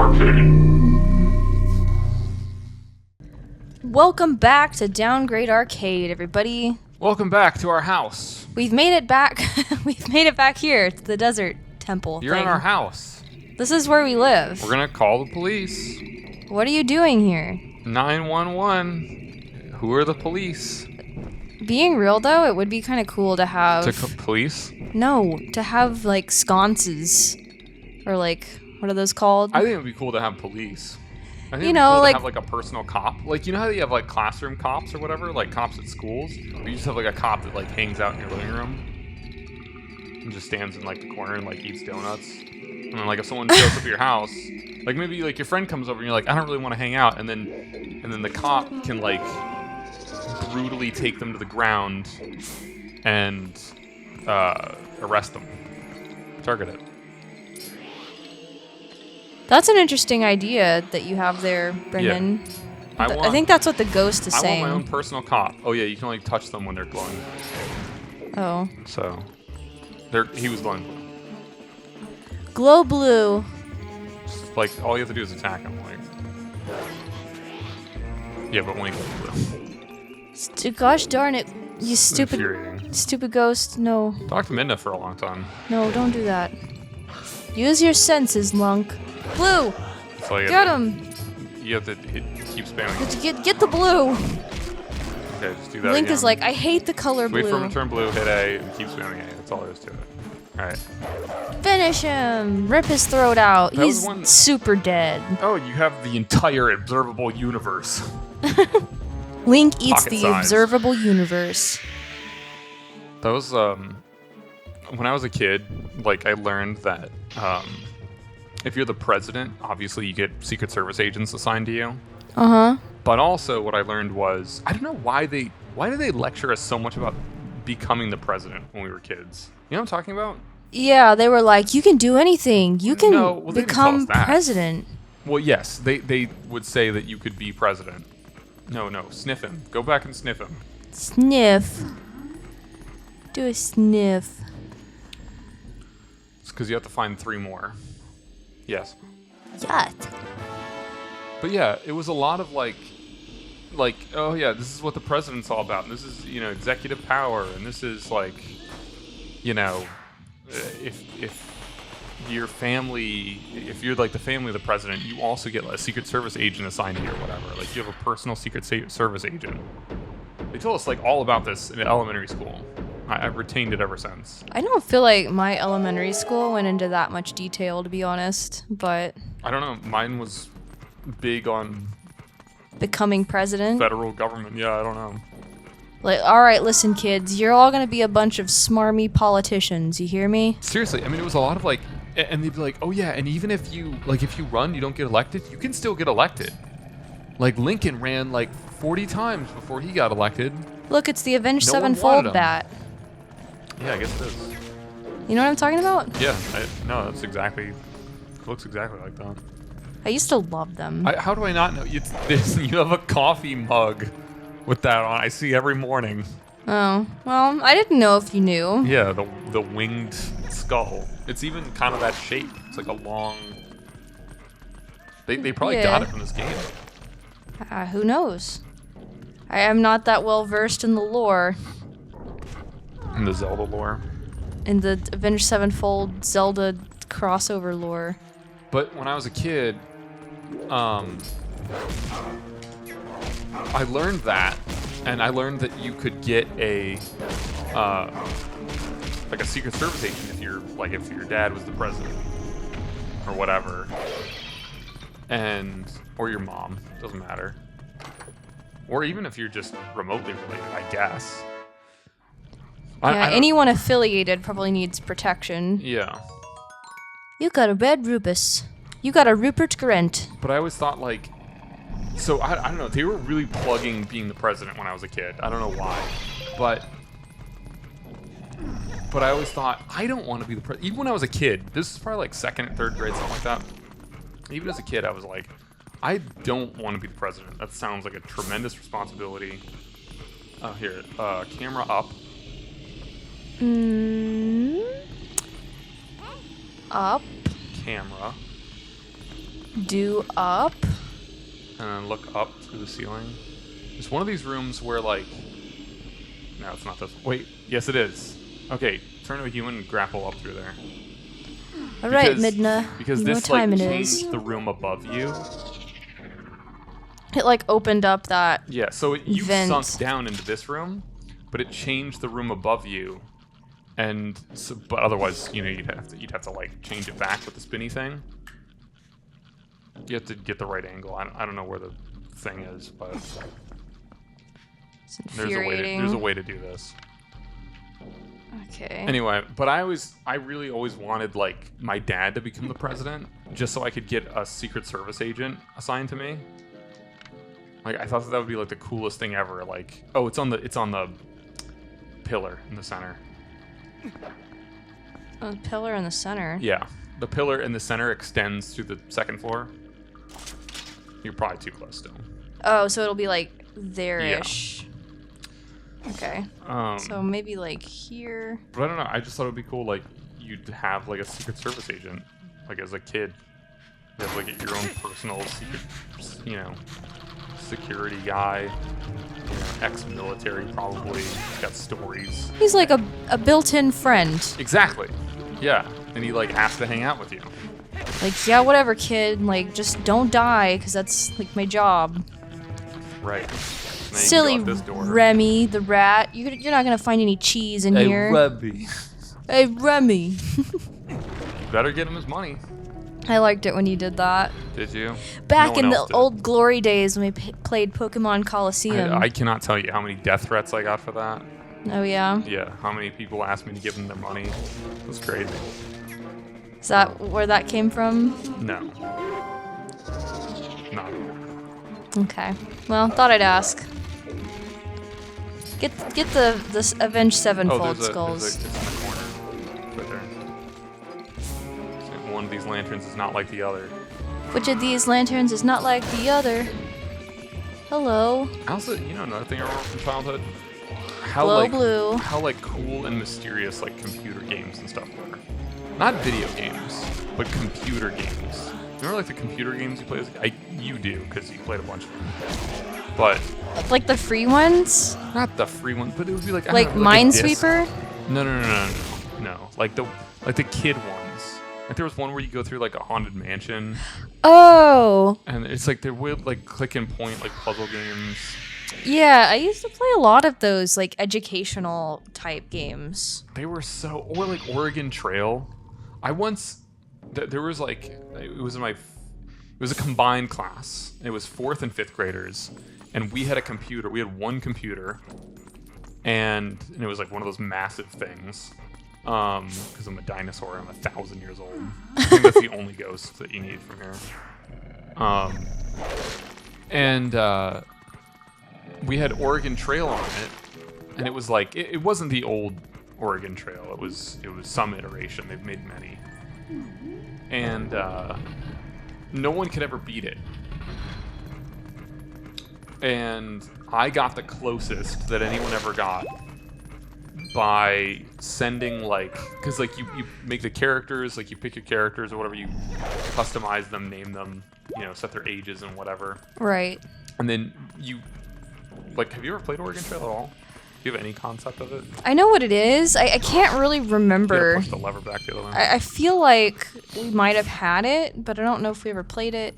Arcade. Welcome back to Downgrade Arcade, everybody. Welcome back to our house. We've made it back. We've made it back here to the desert temple. You're in our house. This is where we live. We're gonna call the police. What are you doing here? 911. Who are the police? Being real though, it would be kind of cool to have. Police? No, to have like sconces, or like what are those called? I think it would be cool to have police. I think You it'd know, be cool like- to have like a personal cop. Like, you know how you have like classroom cops or whatever, like cops at schools. You just have like a cop that like hangs out in your living room and just stands in like the corner and like eats donuts. And then like if someone shows up at your house, like maybe like your friend comes over and you're like, I don't really want to hang out, and then the cop can like brutally take them to the ground and arrest them, target it. That's an interesting idea that you have there, Brendan. Yeah. I think that's what the ghost is saying. I want my own personal cop. Oh yeah, you can only touch them when they're glowing. Oh. So, he was glowing blue. Glow blue. Just, like, all you have to do is attack him. Like, yeah, but when he glows blue. Gosh darn it, you stupid Infuriating. ghost. No. Talked to Midna for a long time. No, don't do that. Use your senses, Lunk. Blue! That's all you Get have to- him! You have to keep spamming. Get the blue! Okay, just do that Link again. is like, I hate the color Wait for him blue. to turn blue, hit A, and keep spamming A. That's all there is to it. Alright. Finish him! Rip his throat out. That was He's one- super dead. Oh, you have the entire observable universe. Link eats Pocket the size. observable universe. That was, when I was a kid, like, I learned that, if you're the president, obviously you get Secret Service agents assigned to you. Uh-huh. But also what I learned was, I don't know why did they lecture us so much about becoming the president when we were kids? You know what I'm talking about? Yeah, they were like, you can do anything. You can No, well, they didn't tell become us that. president. Well, yes, they would say that you could be president. No, sniff him. Go back and sniff him. Sniff. Do a sniff. It's because you have to find 3 more. Yes. Yuck. But yeah, it was a lot of like, oh yeah, this is what the president's all about. And this is, executive power, and this is like, if your family, if you're like the family of the president, you also get a Secret Service agent assigned to you or whatever. Like you have a personal Secret Service agent. They told us like all about this in elementary school. I've retained it ever since. I don't feel like my elementary school went into that much detail, to be honest, but I don't know. Mine was big on becoming president. federal government. Yeah, I don't know. Like, all right, listen, kids, you're all gonna be a bunch of smarmy politicians. You hear me? Seriously, I mean, it was a lot of like, and they'd be like, oh yeah, and even if you run, you don't get elected, you can still get elected. Like Lincoln ran like 40 times before he got elected. Look, it's the Avenged No one wanted Sevenfold him. bat. Yeah, I guess it is. You know what I'm talking about? Yeah, no, that's exactly, looks exactly like that. I used to love them. How do I not know? You have a coffee mug with that on. I see every morning. Oh, well, I didn't know if you knew. Yeah, the winged skull. It's even kind of that shape. It's like a long. They probably Yeah. got it from this game. Who knows? I am not that well versed in the lore. In the Zelda lore. In the Avenged Sevenfold Zelda crossover lore. But when I was a kid, I learned that, and I learned that you could get a like a Secret Service agent if your dad was the president or whatever, or your mom, doesn't matter, or even if you're just remotely related, I guess. Yeah, anyone affiliated probably needs protection. Yeah. You got a red Rubus. You got a Rupert Grint. But I always thought like, so I don't know, they were really plugging being the president when I was a kid. I don't know why, but I always thought, I don't want to be the president. Even when I was a kid, this is probably like 2nd or 3rd grade, something like that. Even as a kid, I was like, I don't want to be the president. That sounds like a tremendous responsibility. Here, camera up. Up. Camera. Do up. And then look up through the ceiling. There's one of these rooms where, like... No, it's not this. Wait, yes it is. Okay, turn to a human and grapple up through there. Alright, Midna. Because you know this, what time like, it is. changed the room above you. It, like, opened up that Yeah, so you vent. sunk down into this room, but it changed the room above you. And, so, but otherwise, you know, you'd have to, like, change it back with the spinny thing. You have to get the right angle. I don't know where the thing is, but it's infuriating. there's a way to do this. Okay. Anyway, but I really always wanted, like, my dad to become the president, just so I could get a Secret Service agent assigned to me. Like, I thought that would be, like, the coolest thing ever. Like, oh, it's on the pillar in the center. A pillar in the center. Yeah, the pillar in the center extends to the second floor. You're probably too close still. Oh, so it'll be like there-ish. Yeah. Okay. So maybe like here. But I don't know. I just thought it would be cool. Like you'd have like a Secret Service agent, like as a kid. You have like your own personal secret, you know, security guy. You know, ex-military probably. He's got stories. He's like a built-in friend. Exactly. Yeah, and he like has to hang out with you. Like, yeah, whatever, kid. Like, just don't die, because that's, like, my job. Right. Silly Remy, the rat. You're not going to find any cheese in here. Remy. Hey, Remy. Better get him his money. I liked it when you did that. Did you? Back in the old glory days when we played Pokemon Coliseum. I cannot tell you how many death threats I got for that. Oh, yeah? Yeah, how many people asked me to give them their money. It was crazy. Is that where that came from? No. Not at all. Okay. Well, thought I'd ask. Get the Avenged Sevenfold skulls. It's in the corner. Right there. So one of these lanterns is not like the other. Which of these lanterns is not like the other? Hello. Also, you know another thing I remember from childhood? Glow blue. How like cool and mysterious like computer games and stuff were. Not video games, but computer games. Remember like the computer games you play? You do, because you played a bunch of them. But like the free ones? Not the free ones, but it would be like like Minesweeper? No. Like the kid ones. Like there was one where you go through like a haunted mansion. Oh. And it's like there were like click and point like puzzle games. Yeah, I used to play a lot of those like educational type games. They were or like Oregon Trail. I once there was like it was a combined class. It was 4th and 5th graders, and we had a computer. We had one computer, and it was like one of those massive things. Because I'm a dinosaur, I'm 1,000 years old. I think that's the only ghost that you need from here. We had Oregon Trail on it, and it was like it wasn't the old Oregon Trail. It was some iteration. They've made many, and no one could ever beat it. And I got the closest that anyone ever got by sending because you make the characters, like you pick your characters or whatever, you customize them, name them, set their ages and whatever. Right. And then you have you ever played Oregon Trail at all? Do you have any concept of it? I know what it is. I can't really remember. You gotta push the lever back the other way. I feel like we might have had it, but I don't know if we ever played it.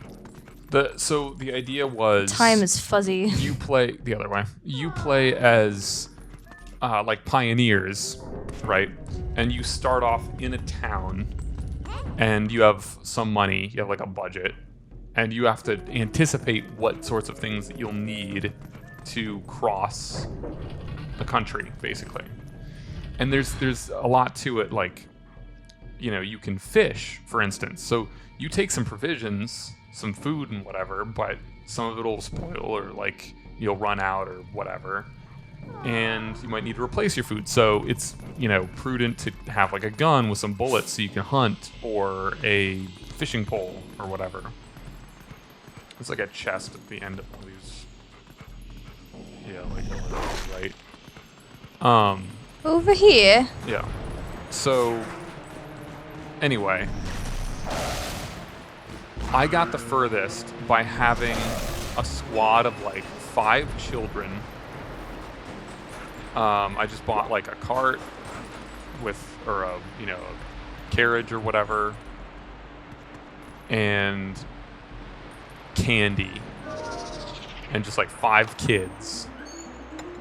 So the idea was time is fuzzy. You play the other way. You play as pioneers, right? And you start off in a town, and you have some money. You have like a budget, and you have to anticipate what sorts of things that you'll need to cross the country, basically. And there's a lot to it, you can fish, for instance. So you take some provisions, some food and whatever, but some of it will spoil or you'll run out or whatever. And you might need to replace your food. So it's, prudent to have a gun with some bullets so you can hunt, or a fishing pole or whatever. It's like a chest at the end of one of these. Yeah, right. Over here. Yeah. So, anyway. I got the furthest by having a squad of like 5 children. I just bought like a cart or a carriage or whatever, and candy, and just like 5 kids.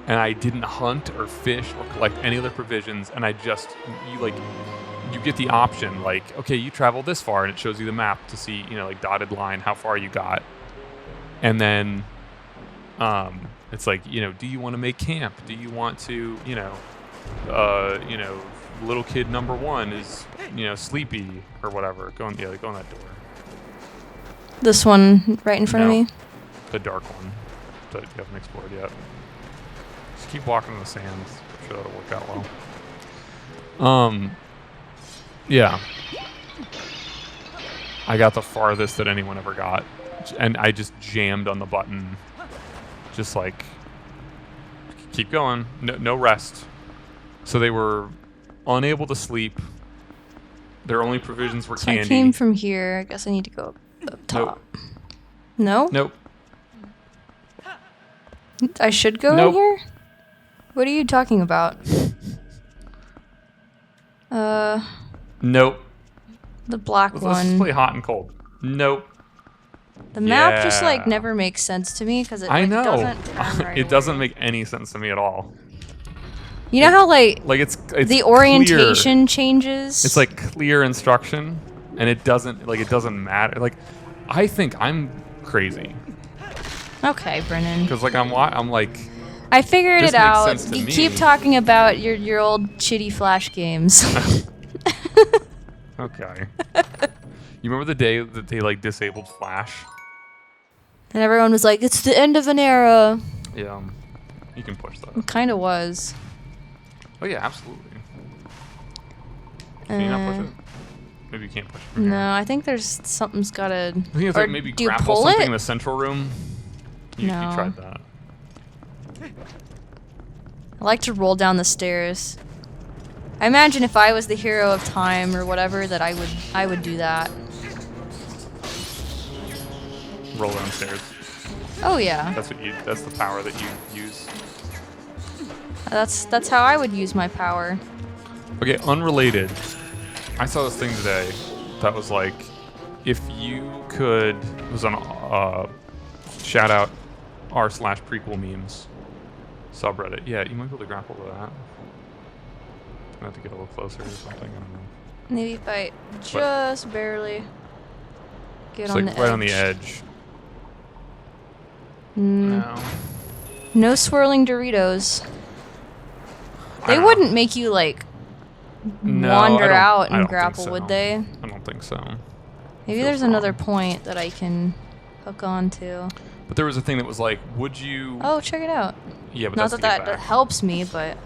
And I didn't hunt or fish or collect any other provisions, and you get the option, like, okay, you travel this far, and it shows you the map to see, like dotted line, how far you got. And then it's like, do you want to make camp? Do you want to, little kid number 1 is, sleepy or whatever. Go in that door. This one right in front of me? The dark one that you haven't explored yet. Just keep walking in the sands. I'm sure that'll work out well. Yeah. I got the farthest that anyone ever got. And I just jammed on the button. Just like, keep going. No rest. So they were unable to sleep. Their only provisions were candy. I came from here. I guess I need to go up top. Nope. No? Nope. I should go in here? What are you talking about? Nope. The black one. Let's play hot and cold. Nope. The map just like never makes sense to me because it doesn't turn right It doesn't make any sense to me at all. You know how it's the orientation changes? It's like clear instruction, and it doesn't matter. Like, I think I'm crazy. Okay, Brennan. Because like I'm like. I figured it out. Sense to you me. Keep talking about your old shitty Flash games. Okay. You remember the day that they like disabled Flash? And everyone was like, "It's the end of an era." Yeah, you can push that. It kind of was. Oh yeah, absolutely. Can you not push it? Maybe you can't push it. No, I think there's something's gotta. I think it's like maybe grapple something in the central room. You tried that. I like to roll down the stairs. I imagine if I was the hero of time or whatever, that I would do that. Roll downstairs. Oh yeah. That's the power that you use. That's how I would use my power. Okay, unrelated. I saw this thing today that was like, if you could, it was on shout out r/prequel memes subreddit. Yeah, you might be able to grapple to that. I have to get a little closer or something. I don't know. Maybe if I just barely get it's on like the right edge. On the edge. No swirling Doritos. They wouldn't make you like wander out and grapple, would they? I don't think so. Maybe there's another point that I can hook on to. But there was a thing that was like, would you... Oh, check it out. Yeah, but not that helps me, but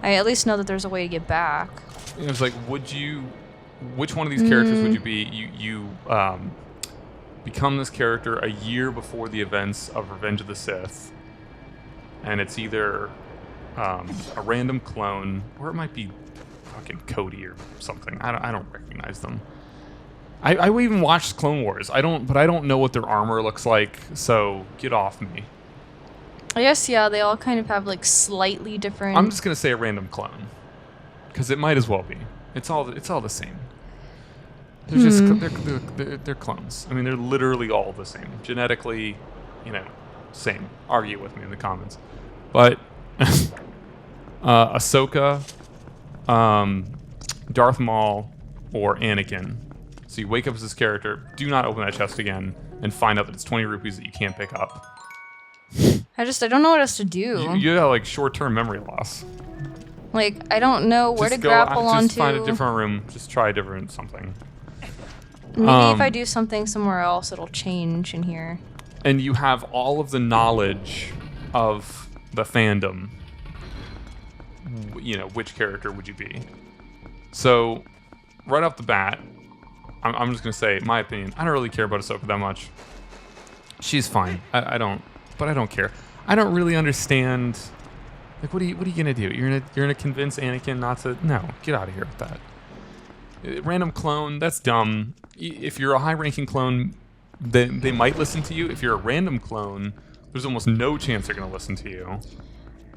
I at least know that there's a way to get back. It was like, would you... Which one of these characters would you be? You become this character a year before the events of Revenge of the Sith, and it's either a random clone, or it might be fucking Cody or something. I don't recognize them. I even watched Clone Wars. But I don't know what their armor looks like. So get off me. I guess they all kind of have like slightly different. I'm just gonna say a random clone, because it might as well be. It's all the same. They're just they're clones. I mean, they're literally all the same genetically. Same. Argue with me in the comments. But Ahsoka, Darth Maul, or Anakin. So you wake up as this character, do not open that chest again, and find out that it's 20 rupees that you can't pick up. I don't know what else to do. You have like short-term memory loss. Like, I don't know where to grapple onto. Just find a different room. Just try a different something. Maybe if I do something somewhere else, it'll change in here. And you have all of the knowledge of the fandom. Which character would you be? So, right off the bat, I'm just gonna say, my opinion. I don't really care about Ahsoka that much. She's fine. I don't care. I don't really understand. Like, what are you gonna do? You're gonna convince Anakin not to? No, get out of here with that. Random clone. That's dumb. If you're a high-ranking clone, they might listen to you. If you're a random clone, there's almost no chance they're going to listen to you.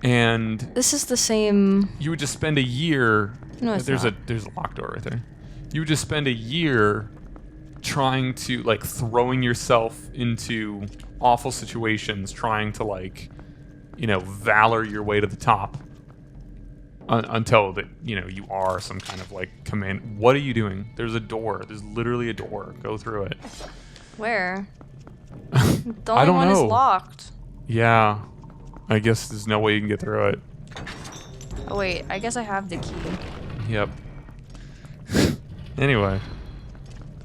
And this is the same. You would just spend a year. No, it's there's not. a locked door right there. You would just spend a year trying to like throwing yourself into awful situations, trying to like, valor your way to the top until that you are some kind of like command. What are you doing? There's a door. There's literally a door. Go through it. Where? The I only don't one know. is locked. Yeah, I guess there's no way you can get through it. Oh wait, I guess I have the key. Yep. Anyway.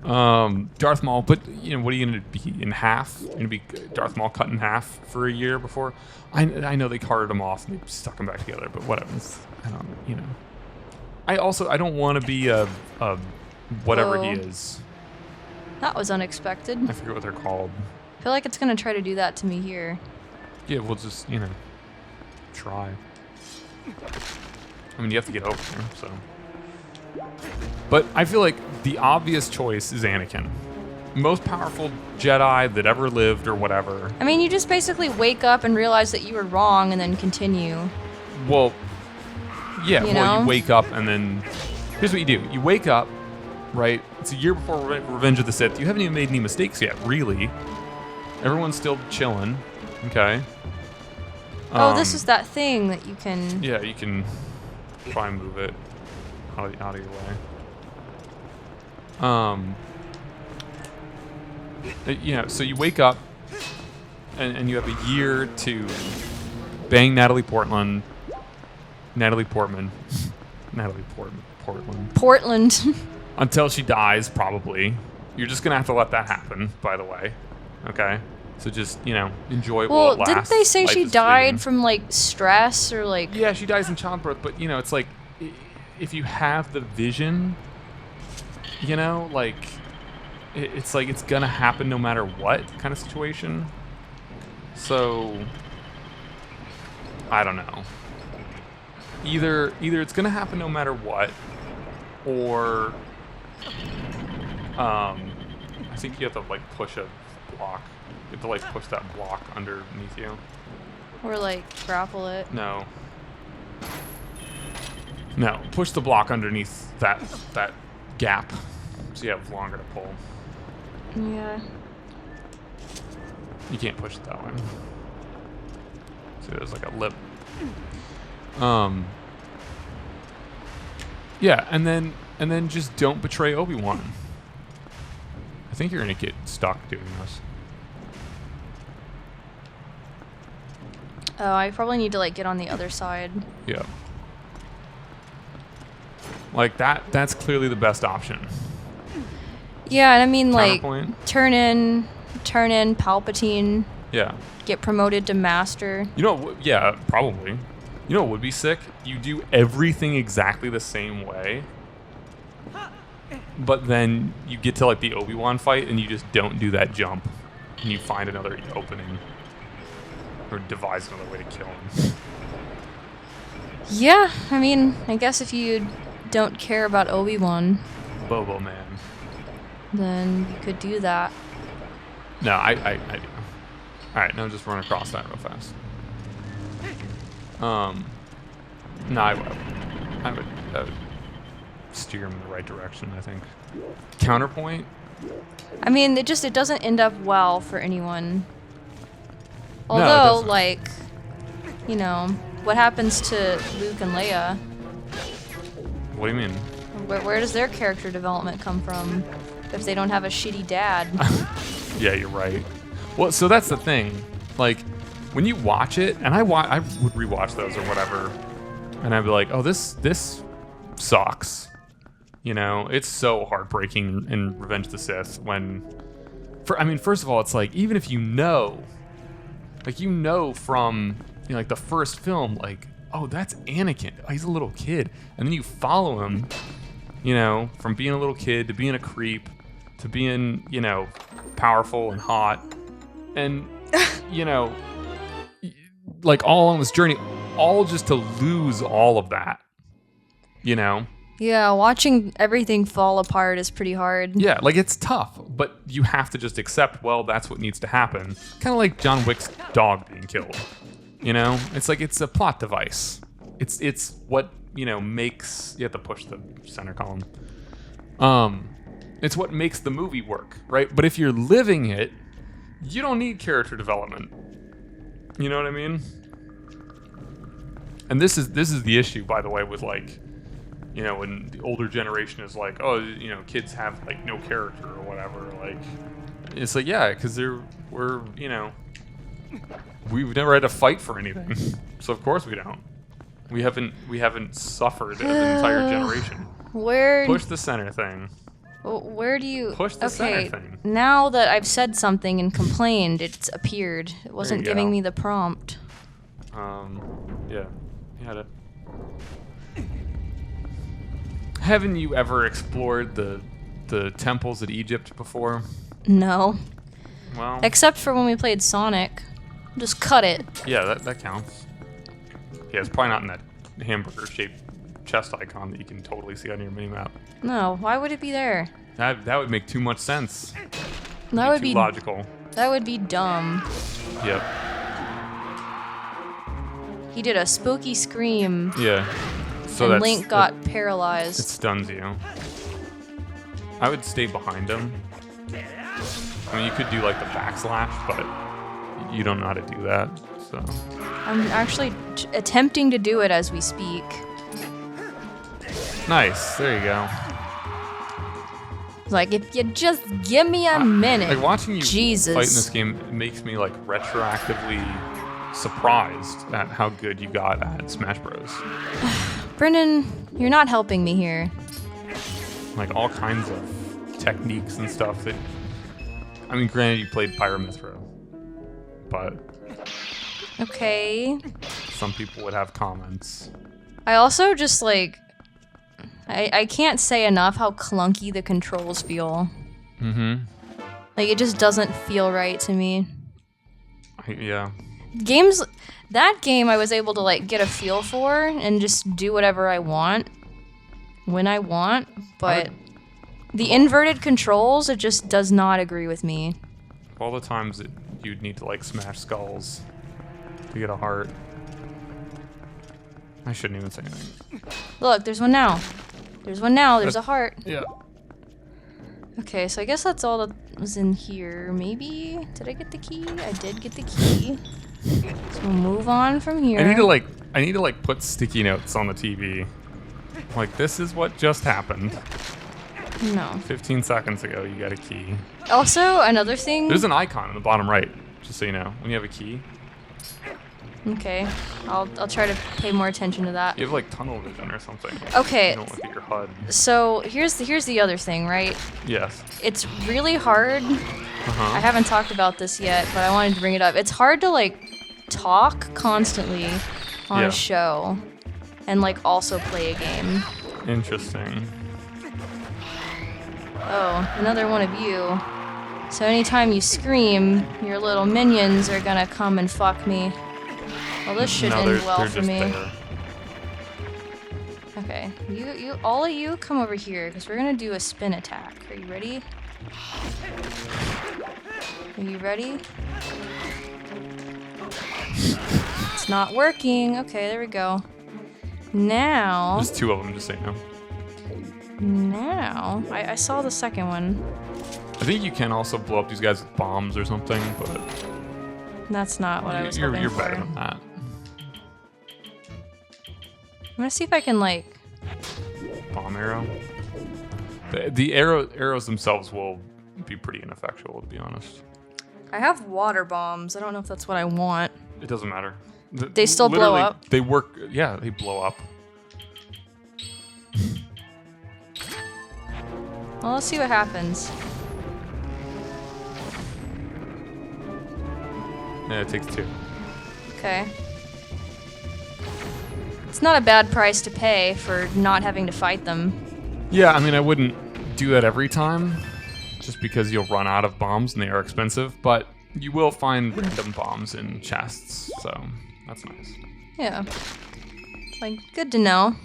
Darth Maul, but what are you gonna be in half? You're gonna be Darth Maul cut in half for a year before? I know they carted him off and they stuck him back together, but whatever. I don't want to be a whatever he Whoa. is. That was unexpected. I forget what they're called. I feel like it's gonna try to do that to me here. Yeah, we'll just try. I mean, you have to get over there, so. But I feel like the obvious choice is Anakin. Most powerful Jedi that ever lived or whatever. I mean, you just basically wake up and realize that you were wrong and then continue. Well, yeah, You know? you wake up and then... Here's what you do. You wake up, right? It's a year before Revenge of the Sith. You haven't even made any mistakes yet, really. Everyone's still chilling, okay? Oh, this is that thing that you can... Yeah, you can try and move it out of your way. So you wake up and you have a year to bang Natalie Portman. Portland. Until she dies, probably. You're just gonna have to let that happen, by the way. Okay? So just, enjoy it while Well, it lasts. didn't they say Life she is died fleeting. from, like, stress or, like... Yeah, she dies in childbirth, but, it's like, if you have the vision, like, it's like it's gonna happen no matter what kind of situation. So, I don't know. Either it's gonna happen no matter what, or, I think you have to, like, push a block. You have to, like, push that block underneath you. Or, like, grapple it. No, push the block underneath that gap, so you have longer to pull. Yeah. You can't push it that way. So there's like a lip. Yeah, and then just don't betray Obi-Wan. I think you're gonna get stuck doing this. Oh, I probably need to, like, get on the other side. Yeah. Like that's clearly the best option. Yeah, and I mean, like, Counterpoint? turn in Palpatine, Yeah. get promoted to Master. Yeah, probably. You know what would be sick? You do everything exactly the same way, but then you get to, like, the Obi-Wan fight and you just don't do that jump. And you find another opening. Or devise another way to kill him. Yeah, I mean, I guess if you don't care about Obi-Wan, Bobo Man. then you could do that. No, I do. Alright, now just run across that real fast. No, I would steer him in the right direction, I think. Counterpoint? I mean, it doesn't end up well for anyone. No, it Although, doesn't. like, what happens to Luke and Leia? What do you mean? Where does their character development come from if they don't have a shitty dad? Yeah, you're right. Well, so that's the thing. Like, when you watch it, and I would rewatch those or whatever, and I'd be like, oh, this sucks. It's so heartbreaking in Revenge of the Sith when... first of all, it's like, even if from, like, the first film, like, oh, that's Anakin. Oh, he's a little kid. And then you follow him, from being a little kid to being a creep to being, powerful and hot. And, like, all along this journey, all just to lose all of that, Yeah, watching everything fall apart is pretty hard. Yeah, like it's tough, but you have to just accept, well, that's what needs to happen. Kind of like John Wick's dog being killed. You know? It's like it's a plot device. It's what, makes... You have to push the center column. It's what makes the movie work, right? But if you're living it, you don't need character development. You know what I mean? And this is the issue, by the way, with like... when the older generation is like, oh, kids have like no character or whatever. Like, it's like, yeah, because we've never had to fight for anything, so of course we don't. We haven't suffered as an entire generation. Push the center thing. Where do you push the center thing? Now that I've said something and complained, it's appeared. It wasn't giving me the prompt. Yeah, you had it. Haven't you ever explored the temples at Egypt before? No. Well, except for when we played Sonic. Just cut it. Yeah, that counts. Yeah, it's probably not in that hamburger-shaped chest icon that you can totally see on your minimap. No, why would it be there? That would make too much sense. That would be logical. That would be dumb. Yep. He did a spooky scream. Yeah. So and Link got paralyzed. It stuns you. I would stay behind him. I mean, you could do like the backslash, but you don't know how to do that, so. I'm actually attempting to do it as we speak. Nice, there you go. Like, if you just give me a minute. Like, watching you Jesus. fight in this game makes me like retroactively surprised at how good you got at Smash Bros. Brendan, you're not helping me here. Like all kinds of techniques and stuff that... I mean, granted you played Pyramithra, but... Okay. Some people would have comments. I also just like... I can't say enough how clunky the controls feel. Mm-hmm. Like, it just doesn't feel right to me. Yeah. That game I was able to like get a feel for and just do whatever I want when I want, but the inverted controls, it just does not agree with me. All the times that you'd need to like smash skulls to get a heart. I shouldn't even say anything. Look, there's one now. There's a heart. Yeah. Okay, so I guess that's all that was in here. Maybe? Did I get the key? I did get the key. So we'll move on from here. I need to put sticky notes on the TV. Like, this is what just happened. No. 15 seconds ago, you got a key. Also, another thing... There's an icon in the bottom right, just so you know, when you have a key. Okay. I'll try to pay more attention to that. You have, like, tunnel vision or something. Okay. You don't look at your HUD. So, here's the other thing, right? Yes. It's really hard. I haven't talked about this yet, but I wanted to bring it up. It's hard to, like, talk constantly on a show and, like, also play a game. Interesting. Oh, another one of you. So anytime you scream, your little minions are gonna come and fuck me. Well, this should end well for me. There. Okay, all of you come over here, because we're gonna do a spin attack. Are you ready? Are you ready? It's not working. Okay, there we go. Now... There's two of them, just so you know. Now... I saw the second one. I think you can also blow up these guys with bombs or something, but... That's not what I was hoping for. You're better than that. I'm gonna see if I can, like... Bomb arrow? The arrows themselves will be pretty ineffectual, to be honest. I have water bombs. I don't know if that's what I want. It doesn't matter. They still blow up? They work... Yeah, they blow up. Well, let's see what happens. Yeah, it takes two. Okay. It's not a bad price to pay for not having to fight them. Yeah, I mean, I wouldn't do that every time, just because you'll run out of bombs and they are expensive, but you will find random bombs in chests, so that's nice. Yeah. Like, good to know.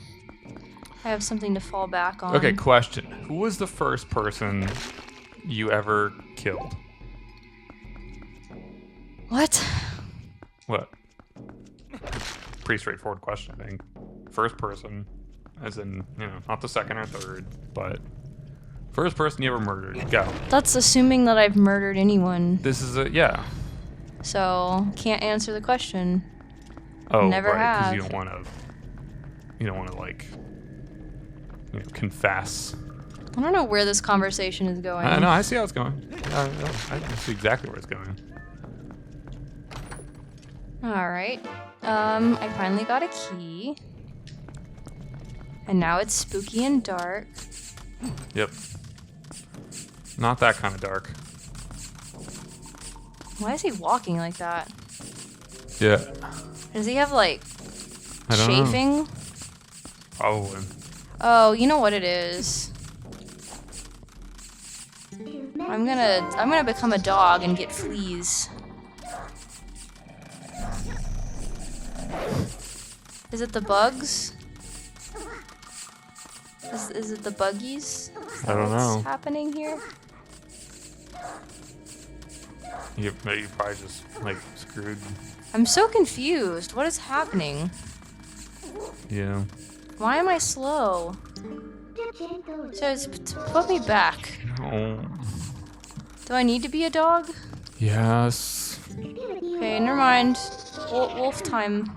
I have something to fall back on. Okay, question. Who was the first person you ever killed? What? What? Pretty straightforward question, I think. First person, as in, you know, not the second or third, but first person you ever murdered. Go. That's assuming that I've murdered anyone. This is a, yeah. So, can't answer the question. Oh, Never right, because have. you don't want to, like, you know, confess. I don't know where this conversation is going. I know, I see how it's going. I see exactly where it's going. Alright. I finally got a key. And now it's spooky and dark. Yep. Not that kind of dark. Why is he walking like that? Yeah. Does he have, like, I don't know. chafing? Probably. Oh, you know what it is. I'm gonna become a dog and get fleas. Is it the bugs? Is it the buggies? I don't know. What's happening here? You probably just, like, screwed. I'm so confused. What is happening? Yeah. Why am I slow? So it's to put me back. Oh. Do I need to be a dog? Yes. Okay, never mind. Wolf time.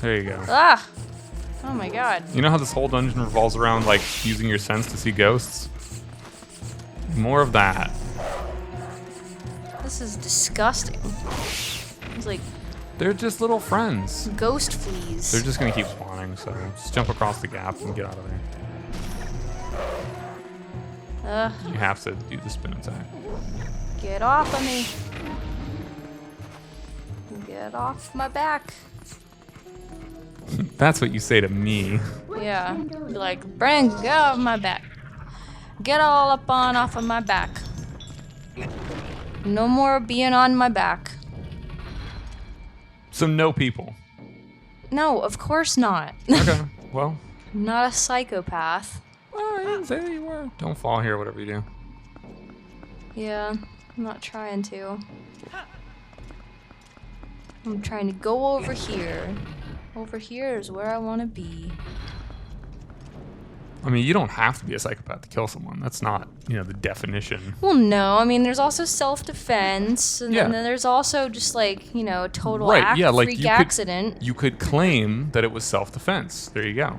There you go. Ah! Oh my god. You know how this whole dungeon revolves around, like, using your sense to see ghosts? More of that. This is disgusting. It's like They're just little friends. ghost fleas. They're just gonna keep spawning, so just jump across the gap and get out of there. You have to do the spin attack. Get off of me. Get off my back. That's what you say to me. Yeah. Be like, Bran, get off my back. Get all up on off of my back. No more being on my back. So no people. No, of course not. Okay, well. Not a psychopath. Well, I didn't say that you were. Don't fall here, whatever you do. Yeah, I'm not trying to. I'm trying to go over here. Over here is where I want to be. I mean, you don't have to be a psychopath to kill someone. That's not, you know, the definition. Well, no. I mean, there's also self-defense, and Yeah. then there's also just like, you know, total Right, yeah, like freak you accident. You could claim that it was self-defense. There you go.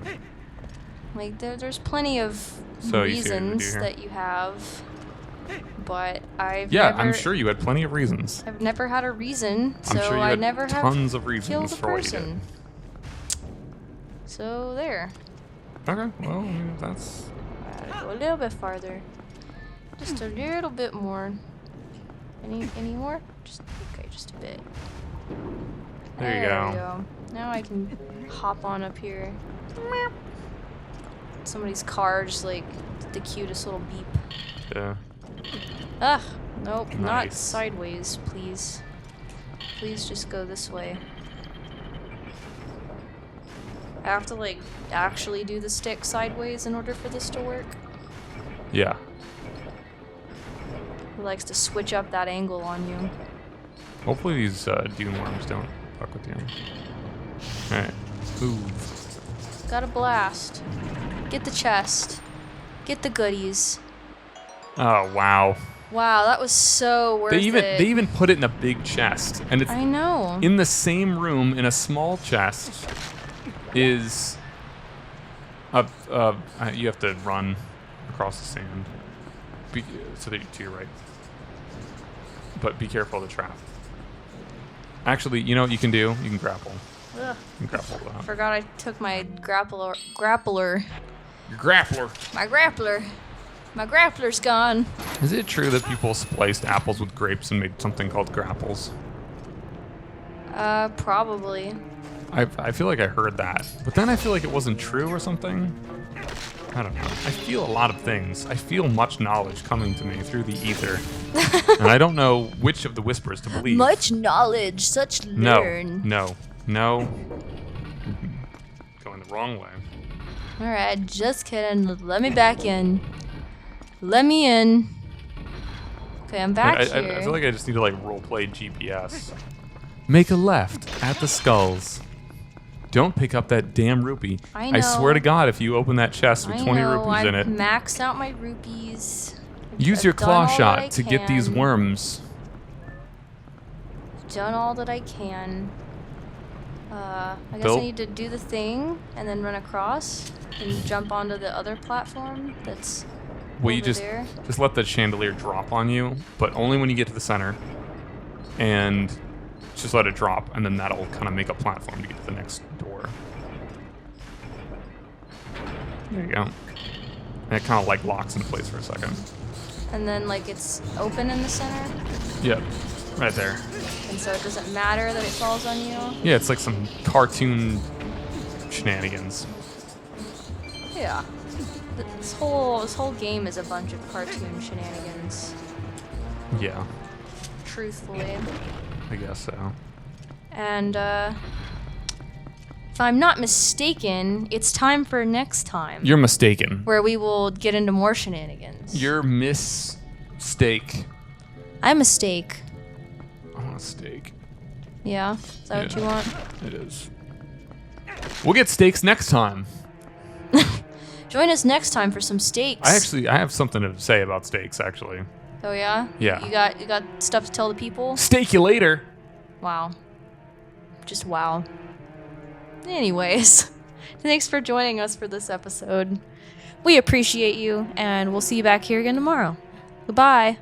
Like there's plenty of So you see what I'm gonna do reasons here? that you have, but I've Yeah, never, I'm sure you had plenty of reasons. I've never had a reason, so I'm sure you I had never have tons of killed reasons a for what you did. person. So there. Okay, well, I mean, that's... Gotta go a little bit farther. Just a little bit more. Any more? Just okay, just a bit. There you we go. go. Now I can hop on up here. Somebody's car just like the cutest little beep. Yeah. Ugh, nope, not Nice. sideways, please. Please just go this way. I have to like actually do the stick sideways in order for this to work. Yeah. He likes to switch up that angle on you. Hopefully these dune worms don't fuck with you. Alright. Move. Got a blast. Get the chest. Get the goodies. Oh, wow. Wow, that was so worth it. They even put it in a big chest. And it's I know. in the same room in a small chest is you have to run across the sand so that you're to your right, but be careful of the trap. Actually, you know what you can do? You can grapple. Ugh. You can grapple that. Forgot I took my grappler. Your grappler. My grappler's gone. Is it true that people spliced apples with grapes and made something called grapples? Probably. I feel like I heard that, but then I feel like it wasn't true or something. I don't know. I feel a lot of things. I feel much knowledge coming to me through the ether, and I don't know which of the whispers to believe. Much knowledge, such learn. No. Going the wrong way. Alright, just kidding. Let me back in. Let me in. Okay, I'm back here. I feel like I just need to like roleplay GPS. Make a left at the skulls. Don't pick up that damn rupee. I know. I swear to God, if you open that chest with 20 rupees in it. I've maxed out my rupees. Use your claw shot to get these worms. Done all that I can. I guess I need to do the thing and then run across and jump onto the other platform that's well, over there. Just let the chandelier drop on you, but only when you get to the center. And just let it drop, and then that'll kind of make a platform to get to the next door. There you go. And it kind of like locks in place for a second. And then like it's open in the center? Yep, right there. And so it doesn't matter that it falls on you? Yeah, it's like some cartoon shenanigans. Yeah. This whole game is a bunch of cartoon shenanigans. Yeah. Truthfully. I guess so. And if I'm not mistaken, it's time for next time. You're mistaken. Where we will get into more shenanigans. You're mistake. I'm a steak. I want a steak. Yeah? Is that what you want? It is. We'll get steaks next time. Join us next time for some steaks. I have something to say about steaks, actually. Oh yeah? Yeah. You got stuff to tell the people? Steak you later. Wow. Just wow. Anyways, thanks for joining us for this episode. We appreciate you, and we'll see you back here again tomorrow. Goodbye.